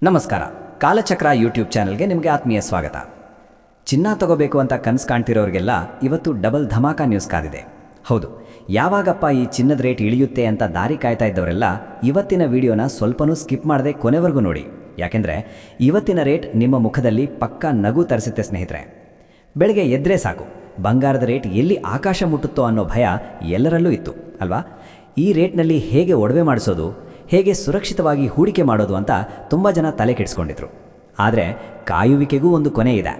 ನಮಸ್ಕಾರ. ಕಾಲಚಕ್ರ ಯೂಟ್ಯೂಬ್ ಚಾನೆಲ್ಗೆ ನಿಮಗೆ ಆತ್ಮೀಯ ಸ್ವಾಗತ. ಚಿನ್ನ ತಗೋಬೇಕು ಅಂತ ಕನಸು ಕಾಣ್ತಿರೋರಿಗೆಲ್ಲ ಇವತ್ತು ಡಬಲ್ ಧಮಾಕ ನ್ಯೂಸ್ ಕಾದಿದೆ. ಹೌದು, ಯಾವಾಗಪ್ಪ ಈ ಚಿನ್ನದ ರೇಟ್ ಇಳಿಯುತ್ತೆ ಅಂತ ದಾರಿ ಕಾಯ್ತಾ ಇದ್ದವರೆಲ್ಲ ಇವತ್ತಿನ ವಿಡಿಯೋನ ಸ್ವಲ್ಪನೂ ಸ್ಕಿಪ್ ಮಾಡದೆ ಕೊನೆವರೆಗೂ ನೋಡಿ. ಯಾಕೆಂದರೆ ಇವತ್ತಿನ ರೇಟ್ ನಿಮ್ಮ ಮುಖದಲ್ಲಿ ಪಕ್ಕಾ ನಗು ತರಿಸುತ್ತೆ ಸ್ನೇಹಿತರೆ. ಬೆಳಗ್ಗೆ ಎದ್ದರೆ ಸಾಕು, ಬಂಗಾರದ ರೇಟ್ ಎಲ್ಲಿ ಆಕಾಶ ಮುಟ್ಟುತ್ತೋ ಅನ್ನೋ ಭಯ ಎಲ್ಲರಲ್ಲೂ ಇತ್ತು ಅಲ್ವಾ? ಈ ರೇಟ್ನಲ್ಲಿ ಹೇಗೆ ಒಡವೆ ಮಾಡಿಸೋದು, ಹೇಗೆ ಸುರಕ್ಷಿತವಾಗಿ ಹೂಡಿಕೆ ಮಾಡೋದು ಅಂತ ತುಂಬ ಜನ ತಲೆ ಕೆಡಿಸ್ಕೊಂಡಿದ್ರು. ಆದರೆ ಕಾಯುವಿಕೆಗೂ ಒಂದು ಕೊನೆ ಇದೆ.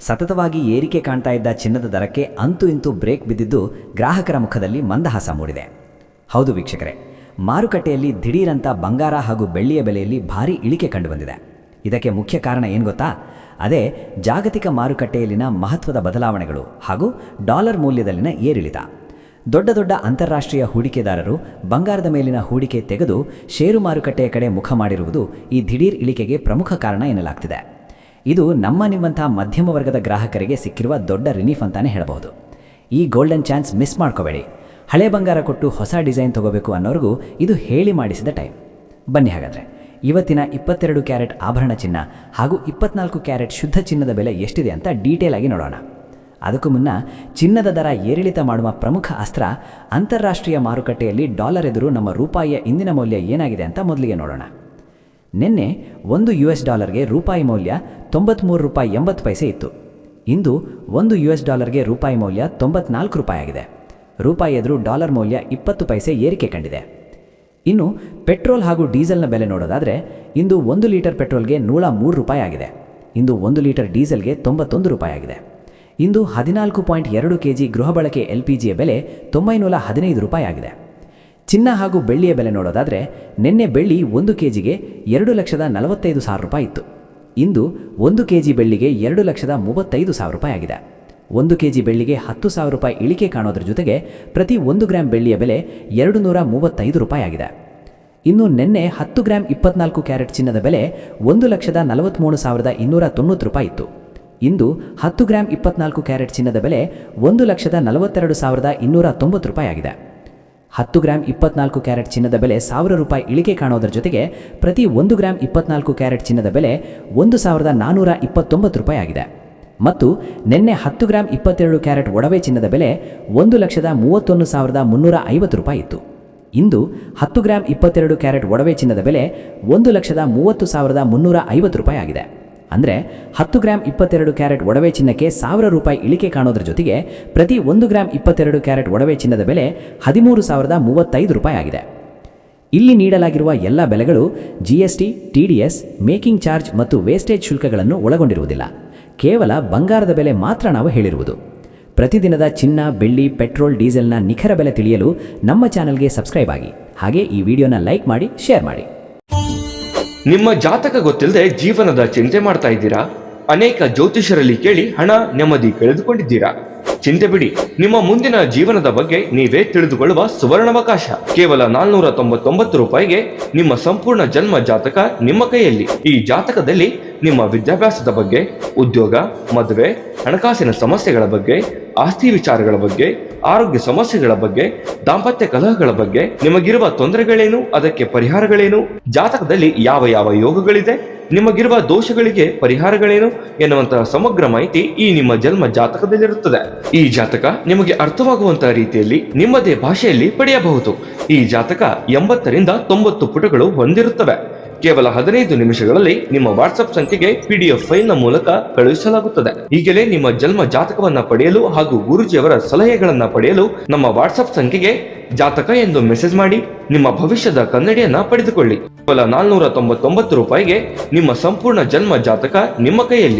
ಸತತವಾಗಿ ಏರಿಕೆ ಕಾಣ್ತಾ ಇದ್ದ ಚಿನ್ನದ ದರಕ್ಕೆ ಅಂತೂ ಇಂತೂ ಬ್ರೇಕ್ ಬಿದ್ದಿದ್ದು ಗ್ರಾಹಕರ ಮುಖದಲ್ಲಿ ಮಂದಹಾಸ ಮೂಡಿದೆ. ಹೌದು ವೀಕ್ಷಕರೇ, ಮಾರುಕಟ್ಟೆಯಲ್ಲಿ ದಿಢೀರಂತ ಬಂಗಾರ ಹಾಗೂ ಬೆಳ್ಳಿಯ ಬೆಲೆಯಲ್ಲಿ ಭಾರೀ ಇಳಿಕೆ ಕಂಡುಬಂದಿದೆ. ಇದಕ್ಕೆ ಮುಖ್ಯ ಕಾರಣ ಏನು ಗೊತ್ತಾ? ಅದೇ ಜಾಗತಿಕ ಮಾರುಕಟ್ಟೆಯಲ್ಲಿನ ಮಹತ್ವದ ಬದಲಾವಣೆಗಳು ಹಾಗೂ ಡಾಲರ್ ಮೌಲ್ಯದಲ್ಲಿನ ಏರಿಳಿತ. ದೊಡ್ಡ ದೊಡ್ಡ ಅಂತಾರಾಷ್ಟ್ರೀಯ ಹೂಡಿಕೆದಾರರು ಬಂಗಾರದ ಮೇಲಿನ ಹೂಡಿಕೆ ತೆಗೆದು ಷೇರು ಮಾರುಕಟ್ಟೆಯ ಕಡೆ ಮುಖ ಮಾಡಿರುವುದು ಈ ದಿಢೀರ್ ಇಳಿಕೆಗೆ ಪ್ರಮುಖ ಕಾರಣ ಎನ್ನಲಾಗ್ತಿದೆ. ಇದು ನಿಮ್ಮಂಥ ಮಧ್ಯಮ ವರ್ಗದ ಗ್ರಾಹಕರಿಗೆ ಸಿಕ್ಕಿರುವ ದೊಡ್ಡ ರಿಲೀಫ್ ಅಂತಾನೆ ಹೇಳಬಹುದು. ಈ ಗೋಲ್ಡನ್ ಚಾನ್ಸ್ ಮಿಸ್ ಮಾಡ್ಕೋಬೇಡಿ. ಹಳೆ ಬಂಗಾರ ಕೊಟ್ಟು ಹೊಸ ಡಿಸೈನ್ ತಗೋಬೇಕು ಅನ್ನೋರಿಗೂ ಇದು ಹೇಳಿ ಮಾಡಿಸಿದ ಟೈಮ್. ಬನ್ನಿ ಹಾಗಾದರೆ ಇವತ್ತಿನ 22 ಕ್ಯಾರೆಟ್ ಆಭರಣ ಚಿನ್ನ ಹಾಗೂ 24 ಕ್ಯಾರೆಟ್ ಶುದ್ಧ ಚಿನ್ನದ ಬೆಲೆ ಎಷ್ಟಿದೆ ಅಂತ ಡೀಟೇಲ್ ಆಗಿ ನೋಡೋಣ. ಅದಕ್ಕೂ ಮುನ್ನ ಚಿನ್ನದ ದರ ಏರಿಳಿತ ಮಾಡುವ ಪ್ರಮುಖ ಅಸ್ತ್ರ ಅಂತಾರಾಷ್ಟ್ರೀಯ ಮಾರುಕಟ್ಟೆಯಲ್ಲಿ ಡಾಲರ್ ಎದುರು ನಮ್ಮ ರೂಪಾಯಿಯ ಇಂದಿನ ಮೌಲ್ಯ ಏನಾಗಿದೆ ಅಂತ ಮೊದಲಿಗೆ ನೋಡೋಣ. ನಿನ್ನೆ $1 ರೂಪಾಯಿ ಮೌಲ್ಯ 93 ರೂಪಾಯಿ 80 ಪೈಸೆ ಇತ್ತು. ಇಂದು $1 ರೂಪಾಯಿ ಮೌಲ್ಯ 94 ರೂಪಾಯಿ ಆಗಿದೆ. ರೂಪಾಯಿ ಎದುರು ಡಾಲರ್ ಮೌಲ್ಯ 20 ಪೈಸೆ ಏರಿಕೆ ಕಂಡಿದೆ. ಇನ್ನು ಪೆಟ್ರೋಲ್ ಹಾಗೂ ಡೀಸೆಲ್ನ ಬೆಲೆ ನೋಡೋದಾದರೆ ಇಂದು 1 ಲೀಟರ್ ಪೆಟ್ರೋಲ್ಗೆ 103 ರೂಪಾಯಿ ಆಗಿದೆ. ಇಂದು 1 ಲೀಟರ್ ಡೀಸೆಲ್ಗೆ 91 ರೂಪಾಯಿ ಆಗಿದೆ. ಇಂದು 14.2 kg ಗೃಹ ಬಳಕೆ LPGಯ ಬೆಲೆ 915 ರೂಪಾಯಿ ಆಗಿದೆ. ಚಿನ್ನ ಹಾಗೂ ಬೆಳ್ಳಿಯ ಬೆಲೆ ನೋಡೋದಾದರೆ ನಿನ್ನೆ ಬೆಳ್ಳಿ 1 kgಗೆ 2,45,000 ರೂಪಾಯಿ ಇತ್ತು. ಇಂದು 1 kg ಬೆಳ್ಳಿಗೆ 2,35,000 ರೂಪಾಯಿ ಆಗಿದೆ. 1 kg ಬೆಳ್ಳಿಗೆ 10,000 ರೂಪಾಯಿ ಇಳಿಕೆ ಕಾಣೋದ್ರ ಜೊತೆಗೆ ಪ್ರತಿ 1 ಗ್ರಾಂ ಬೆಳ್ಳಿಯ ಬೆಲೆ 235 ರೂಪಾಯಿ ಆಗಿದೆ. ಇನ್ನು ನಿನ್ನೆ 10 ಗ್ರಾಂ 24 ಕ್ಯಾರೆಟ್ ಚಿನ್ನದ ಬೆಲೆ 1,43,290 ರೂಪಾಯಿ ಇತ್ತು. ಇಂದು 10 ಗ್ರಾಂ 24 ಕ್ಯಾರೆಟ್ ಚಿನ್ನದ ಬೆಲೆ 1,42,290 ರೂಪಾಯಿ ಆಗಿದೆ. 10 ಗ್ರಾಂ 24 ಕ್ಯಾರೆಟ್ ಚಿನ್ನದ ಬೆಲೆ 1,000 ರೂಪಾಯಿ ಇಳಿಕೆ ಕಾಣೋದ್ರ ಜೊತೆಗೆ ಪ್ರತಿ 1 ಗ್ರಾಂ 24 ಕ್ಯಾರೆಟ್ ಚಿನ್ನದ ಬೆಲೆ 1,429 ರೂಪಾಯಿ ಆಗಿದೆ. ಮತ್ತು ನಿನ್ನೆ 10 ಗ್ರಾಂ 22 ಕ್ಯಾರೆಟ್ ಒಡವೆ ಚಿನ್ನದ ಬೆಲೆ 1,31,350 ರೂಪಾಯಿ ಇತ್ತು. ಇಂದು 10 ಗ್ರಾಂ 22 ಕ್ಯಾರೆಟ್ ಒಡವೆ ಚಿನ್ನದ ಬೆಲೆ 1,30,350 ರೂಪಾಯಿ ಆಗಿದೆ. ಅಂದರೆ 10 ಗ್ರಾಂ 22 ಕ್ಯಾರೆಟ್ ಒಡವೆ ಚಿನ್ನಕ್ಕೆ 1,000 ರೂಪಾಯಿ ಇಳಿಕೆ ಕಾಣೋದ್ರ ಜೊತೆಗೆ ಪ್ರತಿ 1 ಗ್ರಾಂ 22 ಕ್ಯಾರೆಟ್ ಒಡವೆ ಚಿನ್ನದ ಬೆಲೆ 13,035 ರೂಪಾಯಿ ಆಗಿದೆ. ಇಲ್ಲಿ ನೀಡಲಾಗಿರುವ ಎಲ್ಲ ಬೆಲೆಗಳು GST, TDS, ಮೇಕಿಂಗ್ ಚಾರ್ಜ್ ಮತ್ತು ವೇಸ್ಟೇಜ್ ಶುಲ್ಕಗಳನ್ನು ಒಳಗೊಂಡಿರುವುದಿಲ್ಲ. ಕೇವಲ ಬಂಗಾರದ ಬೆಲೆ ಮಾತ್ರ ನಾವು ಹೇಳಿರುವುದು. ಪ್ರತಿದಿನದ ಚಿನ್ನ, ಬೆಳ್ಳಿ, ಪೆಟ್ರೋಲ್, ಡೀಸೆಲ್ನ ನಿಖರ ಬೆಲೆ ತಿಳಿಯಲು ನಮ್ಮ ಚಾನೆಲ್ಗೆ ಸಬ್ಸ್ಕ್ರೈಬ್ ಆಗಿ. ಹಾಗೆ ಈ ವಿಡಿಯೋನ ಲೈಕ್ ಮಾಡಿ, ಶೇರ್ ಮಾಡಿ. ನಿಮ್ಮ ಜಾತಕ ಗೊತ್ತಿಲ್ಲದೆ ಜೀವನದ ಚಿಂತೆ ಮಾಡ್ತಾ ಇದ್ದೀರಾ? ಅನೇಕ ಜ್ಯೋತಿಷರಲ್ಲಿ ಕೇಳಿ ಹಣ, ನೆಮ್ಮದಿ ಕಳೆದುಕೊಂಡಿದ್ದೀರಾ? ಚಿಂತೆ ಬಿಡಿ, ನಿಮ್ಮ ಮುಂದಿನ ಜೀವನದ ಬಗ್ಗೆ ನೀವೇ ತಿಳಿದುಕೊಳ್ಳುವ ಸುವರ್ಣಾವಕಾಶ. ಕೇವಲ 499 ರೂಪಾಯಿಗೆ ನಿಮ್ಮ ಸಂಪೂರ್ಣ ಜನ್ಮ ಜಾತಕ ನಿಮ್ಮ ಕೈಯಲ್ಲಿ. ಈ ಜಾತಕದಲ್ಲಿ ನಿಮ್ಮ ವಿದ್ಯಾಭ್ಯಾಸದ ಬಗ್ಗೆ, ಉದ್ಯೋಗ, ಮದುವೆ, ಹಣಕಾಸಿನ ಸಮಸ್ಯೆಗಳ ಬಗ್ಗೆ, ಆಸ್ತಿ ವಿಚಾರಗಳ ಬಗ್ಗೆ, ಆರೋಗ್ಯ ಸಮಸ್ಯೆಗಳ ಬಗ್ಗೆ, ದಾಂಪತ್ಯ ಕಲಹಗಳ ಬಗ್ಗೆ, ನಿಮಗಿರುವ ತೊಂದರೆಗಳೇನು, ಅದಕ್ಕೆ ಪರಿಹಾರಗಳೇನು, ಜಾತಕದಲ್ಲಿ ಯಾವ ಯಾವ ಯೋಗಗಳಿದೆ, ನಿಮಗಿರುವ ದೋಷಗಳಿಗೆ ಪರಿಹಾರಗಳೇನು ಎನ್ನುವಂತಹ ಸಮಗ್ರ ಮಾಹಿತಿ ಈ ನಿಮ್ಮ ಜನ್ಮ ಜಾತಕದಲ್ಲಿರುತ್ತದೆ. ಈ ಜಾತಕ ನಿಮಗೆ ಅರ್ಥವಾಗುವಂತಹ ರೀತಿಯಲ್ಲಿ ನಿಮ್ಮದೇ ಭಾಷೆಯಲ್ಲಿ ಪಡೆಯಬಹುದು. ಈ ಜಾತಕ 80ರಿಂದ 90 ಪುಟಗಳು ಹೊಂದಿರುತ್ತವೆ. ಕೇವಲ 15 ನಿಮಿಷಗಳಲ್ಲಿ ನಿಮ್ಮ ವಾಟ್ಸ್ಆಪ್ ಸಂಖ್ಯೆಗೆ PDF ಫೈಲ್ನ ಮೂಲಕ ಕಳುಹಿಸಲಾಗುತ್ತದೆ. ಈಗಲೇ ನಿಮ್ಮ ಜನ್ಮ ಜಾತಕವನ್ನ ಪಡೆಯಲು ಹಾಗೂ ಗುರುಜಿಯವರ ಸಲಹೆಗಳನ್ನ ಪಡೆಯಲು ನಮ್ಮ ವಾಟ್ಸ್ಆಪ್ ಸಂಖ್ಯೆಗೆ ಜಾತಕ ಎಂದು ಮೆಸೇಜ್ ಮಾಡಿ ನಿಮ್ಮ ಭವಿಷ್ಯದ ಕನ್ನಡಿಯನ್ನ ಪಡೆದುಕೊಳ್ಳಿ. ಕೇವಲ 499 ರೂಪಾಯಿಗೆ ನಿಮ್ಮ ಸಂಪೂರ್ಣ ಜನ್ಮ ಜಾತಕ ನಿಮ್ಮ ಕೈಯಲ್ಲಿ.